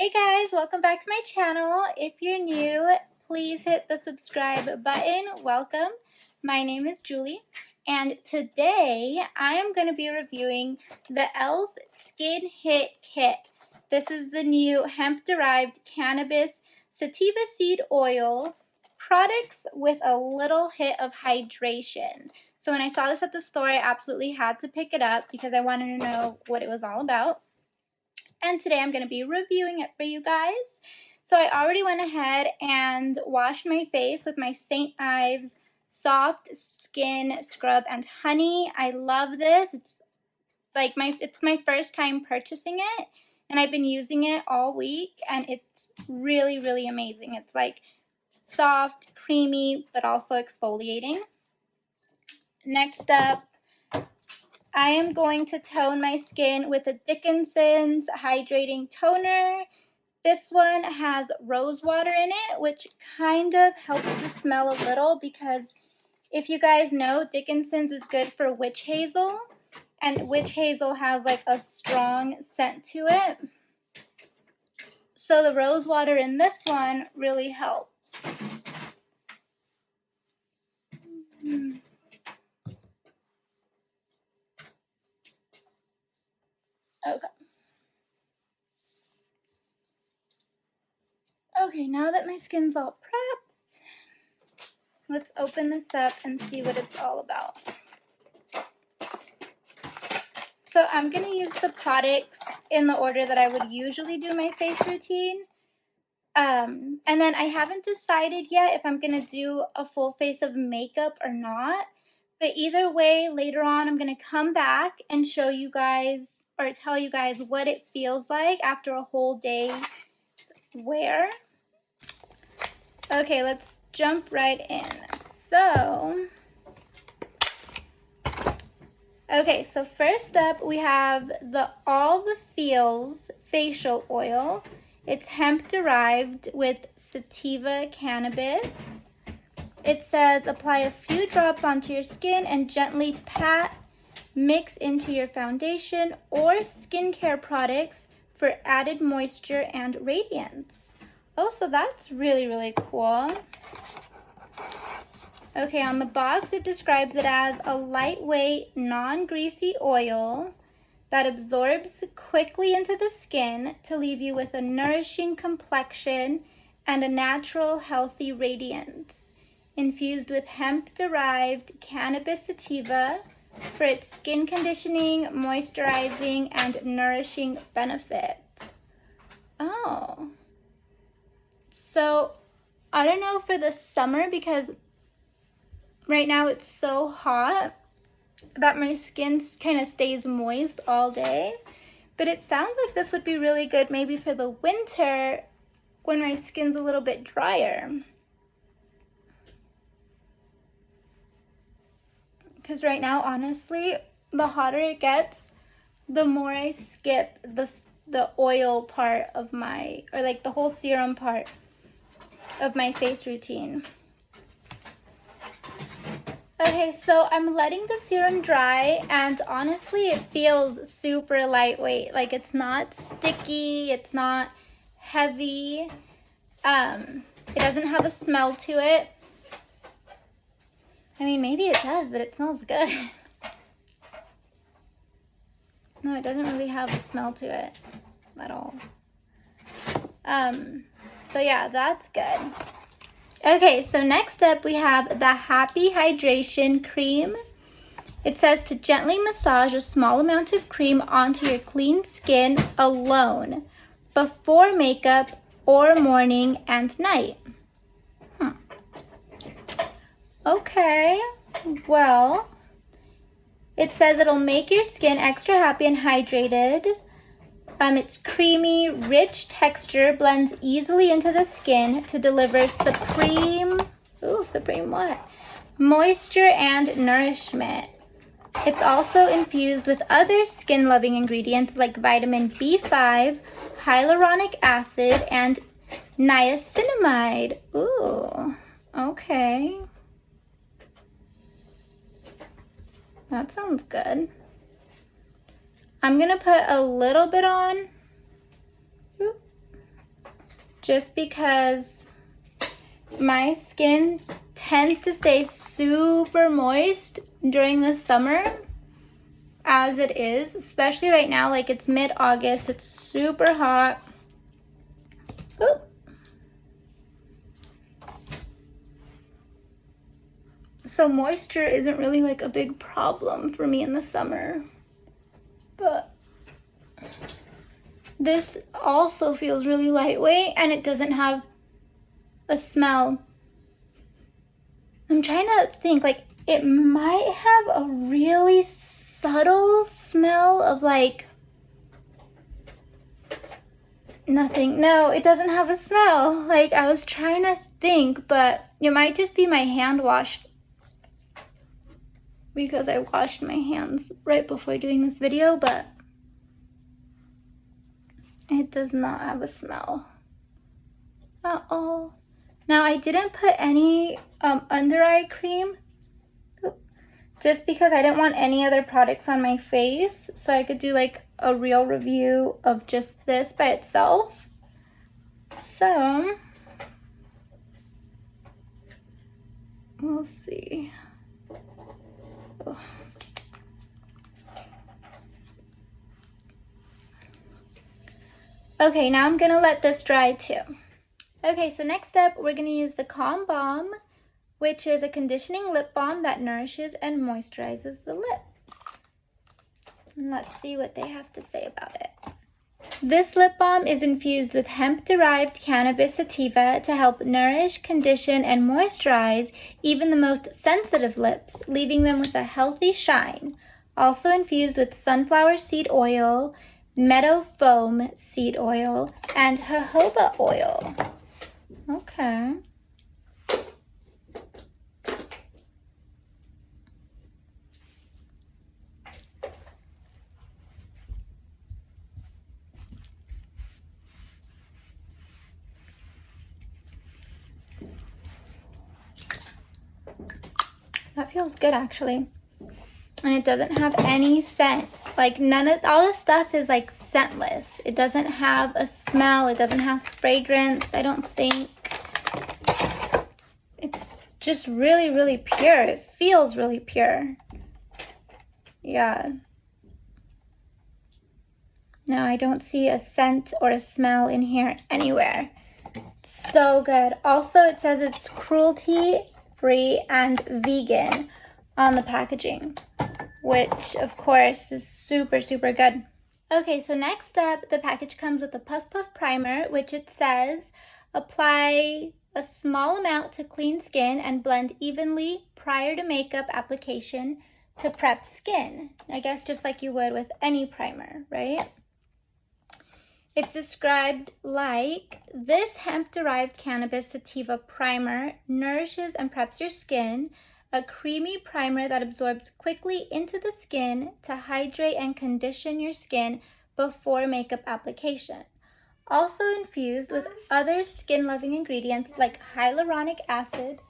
Hey guys, welcome back to my channel. If you're new, please hit the subscribe button. Welcome. My name is Julie, and today I am going to be reviewing the E.L.F Skin Hit Kit. This is the new hemp-derived cannabis sativa seed oil products with a little hit of hydration. So when I saw this at the store, I absolutely had to pick it up because I wanted to know what it was all about. And today I'm going to be reviewing it for you guys. So I already went ahead and washed my face with my St. Ives Soft Skin Scrub and Honey. I love this. It's my first time purchasing it, and I've been using it all week, and it's really, really amazing. It's like soft, creamy, but also exfoliating. Next up, I am going to tone my skin with a Dickinson's Hydrating Toner. This one has rose water in it, which kind of helps the smell a little because if you guys know, Dickinson's is good for witch hazel, and witch hazel has like a strong scent to it. So the rose water in this one really helps. Okay. Okay, now that my skin's all prepped, let's open this up and see what it's all about. So I'm going to use the products in the order that I would usually do my face routine. And then I haven't decided yet if I'm going to do a full face of makeup or not. But either way, later on I'm going to come back and show you guys or tell you guys what it feels like after a whole day wear. Okay, let's jump right in. Okay, so first up we have the All the Feels facial oil. It's hemp derived with Sativa Cannabis. It says apply a few drops onto your skin and gently pat, mix into your foundation or skincare products for added moisture and radiance. Oh, so that's really, really cool. Okay, on the box it describes it as a lightweight, non-greasy oil that absorbs quickly into the skin to leave you with a nourishing complexion and a natural, healthy radiance. Infused with hemp-derived cannabis sativa for its skin conditioning, moisturizing, and nourishing benefits. Oh. So, I don't know for the summer because right now it's so hot that my skin kind of stays moist all day. But it sounds like this would be really good maybe for the winter when my skin's a little bit drier. Because right now, honestly, the hotter it gets, the more I skip the oil part of my, or like the whole serum part of my face routine. Okay, so I'm letting the serum dry, and honestly, it feels super lightweight. Like, it's not sticky, it's not heavy. It doesn't have a smell to it. I mean, maybe it does, but it smells good. No, it doesn't really have a smell to it at all. So yeah, that's good. Okay, so next up we have the Happy Hydration Cream. It says to gently massage a small amount of cream onto your clean skin alone before makeup or morning and night. Okay, well, it says it'll make your skin extra happy and hydrated. Its creamy, rich texture blends easily into the skin to deliver supreme moisture and nourishment. It's also infused with other skin-loving ingredients like vitamin B5, hyaluronic acid, and niacinamide. Ooh, okay. That sounds good. I'm going to put a little bit on. just because my skin tends to stay super moist during the summer as it is, especially right now. Like, it's mid-August, it's super hot. Ooh. So moisture isn't really like a big problem for me in the summer, but this also feels really lightweight and it doesn't have a smell. I'm trying to think, like, it might have a really subtle smell of like nothing. No, it doesn't have a smell. Like, I was trying to think, but it might just be my hand wash, because I washed my hands right before doing this video, but it does not have a smell at all. Now, I didn't put any under eye cream just because I didn't want any other products on my face, so I could do like a real review of just this by itself. So we'll see. Oh. Okay, now I'm gonna let this dry too. Okay, so next up, we're gonna use the Calm Balm, which is a conditioning lip balm that nourishes and moisturizes the lips. And let's see what they have to say about it. This lip balm is infused with hemp-derived cannabis sativa to help nourish, condition, and moisturize even the most sensitive lips, leaving them with a healthy shine. Also infused with sunflower seed oil, meadow foam seed oil, and jojoba oil. Okay. That feels good, actually. And it doesn't have any scent. Like, all this stuff is like scentless. It doesn't have a smell. It doesn't have fragrance, I don't think. It's just really, really pure. It feels really pure. Yeah. No, I don't see a scent or a smell in here anywhere. So good. Also, it says it's cruelty-free and vegan on the packaging, which of course is super, super good. Okay, so next up, the package comes with a Puff Puff primer, which it says apply a small amount to clean skin and blend evenly prior to makeup application to prep skin. I guess just like you would with any primer, right? It's described like, this hemp-derived cannabis sativa primer nourishes and preps your skin, a creamy primer that absorbs quickly into the skin to hydrate and condition your skin before makeup application. Also infused with other skin-loving ingredients like hyaluronic acid,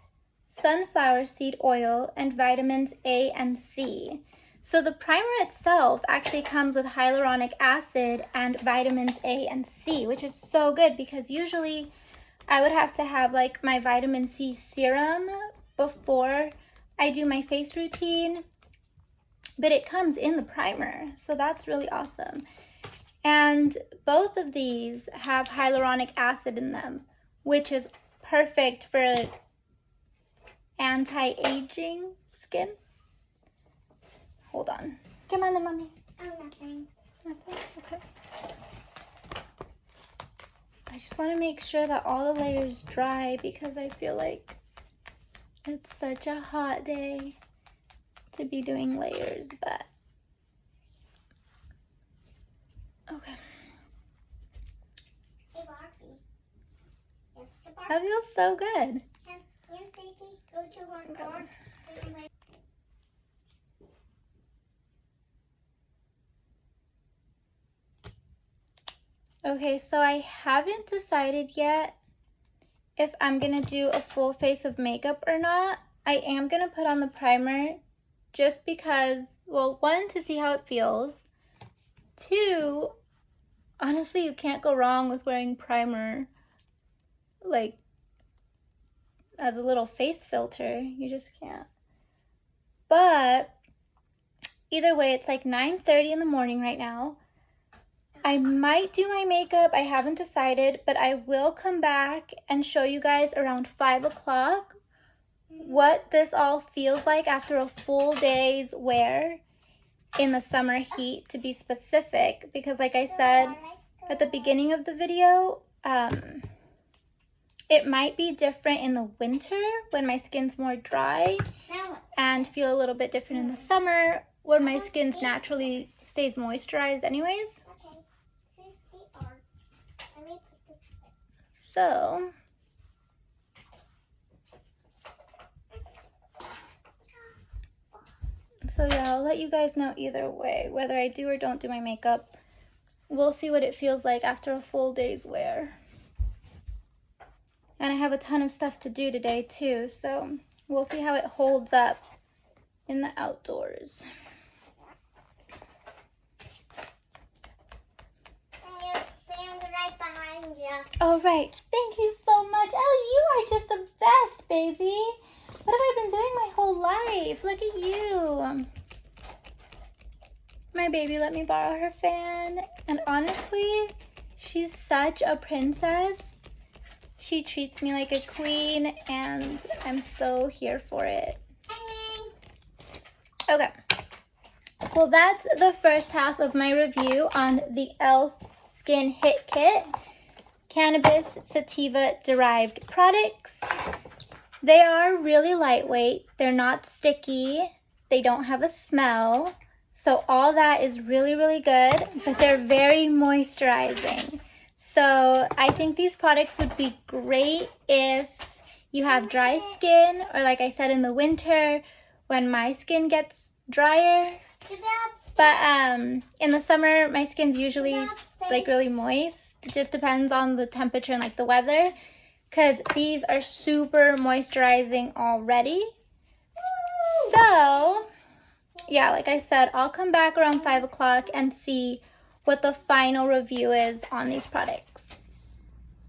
sunflower seed oil, and vitamins A and C. So the primer itself actually comes with hyaluronic acid and vitamins A and C, which is so good because usually I would have to have like my vitamin C serum before I do my face routine, but it comes in the primer, so that's really awesome. And both of these have hyaluronic acid in them, which is perfect for anti-aging skin. Hold on. Come on, mommy. Oh, nothing. Nothing? Okay. I just want to make sure that all the layers dry because I feel like it's such a hot day to be doing layers, but okay. Hey, Barbie. Yes, the Barbie. That feels so good. And Stacey, go to one door. Okay, so I haven't decided yet if I'm gonna do a full face of makeup or not. I am gonna put on the primer just because, well, one, to see how it feels. Two, honestly, you can't go wrong with wearing primer like as a little face filter. You just can't. But either way, it's like 9:30 in the morning right now. I might do my makeup. I haven't decided, but I will come back and show you guys around 5 o'clock what this all feels like after a full day's wear in the summer heat, to be specific, because like I said at the beginning of the video, it might be different in the winter when my skin's more dry and feel a little bit different in the summer when my skin's naturally stays moisturized anyways. So yeah, I'll let you guys know either way, whether I do or don't do my makeup. We'll see what it feels like after a full day's wear. And I have a ton of stuff to do today too, so we'll see how it holds up in the outdoors. Right behind you. All right, thank you so much. Ellie, you are just the best, baby. What have I been doing my whole life? Look at you. My baby let me borrow her fan, and honestly, she's such a princess. She treats me like a queen, and I'm so here for it. Okay, well, that's the first half of my review on the E.L.F. Skin Hit Kit Cannabis Sativa Derived products. They are really lightweight. They're not sticky. They don't have a smell. So all that is really, really good, but they're very moisturizing. So I think these products would be great if you have dry skin, or like I said, in the winter when my skin gets drier. But in the summer, my skin's usually like really moist. It just depends on the temperature and like the weather, because these are super moisturizing already. So yeah, like I said, I'll come back around 5 o'clock and see what the final review is on these products.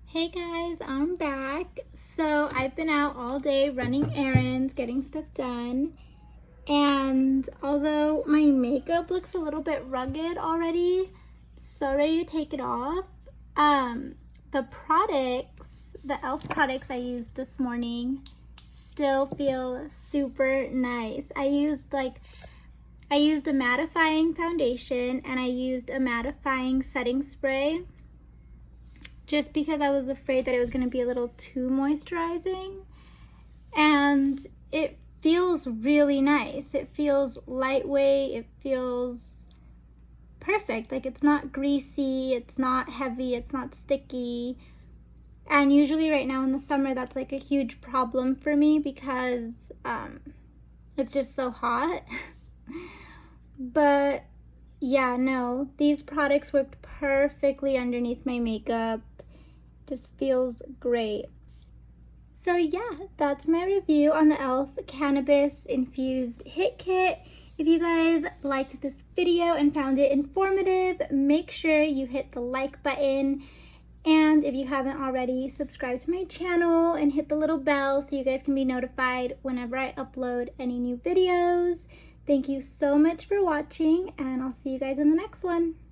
Hey guys, I'm back. So I've been out all day running errands, getting stuff done. And although my makeup looks a little bit rugged already, so ready to take it off. The products, the E.L.F. products I used this morning still feel super nice. I used a mattifying foundation, and I used a mattifying setting spray just because I was afraid that it was going to be a little too moisturizing. And it feels really nice. It feels lightweight. It feels perfect. Like, it's not greasy, it's not heavy, it's not sticky. And usually right now in the summer, that's like a huge problem for me because it's just so hot. But yeah, no, these products worked perfectly underneath my makeup. Just feels great. So yeah, that's my review on the E.L.F. Cannabis Infused Hit Kit. If you guys liked this video and found it informative, make sure you hit the like button. And if you haven't already, subscribe to my channel and hit the little bell so you guys can be notified whenever I upload any new videos. Thank you so much for watching, and I'll see you guys in the next one.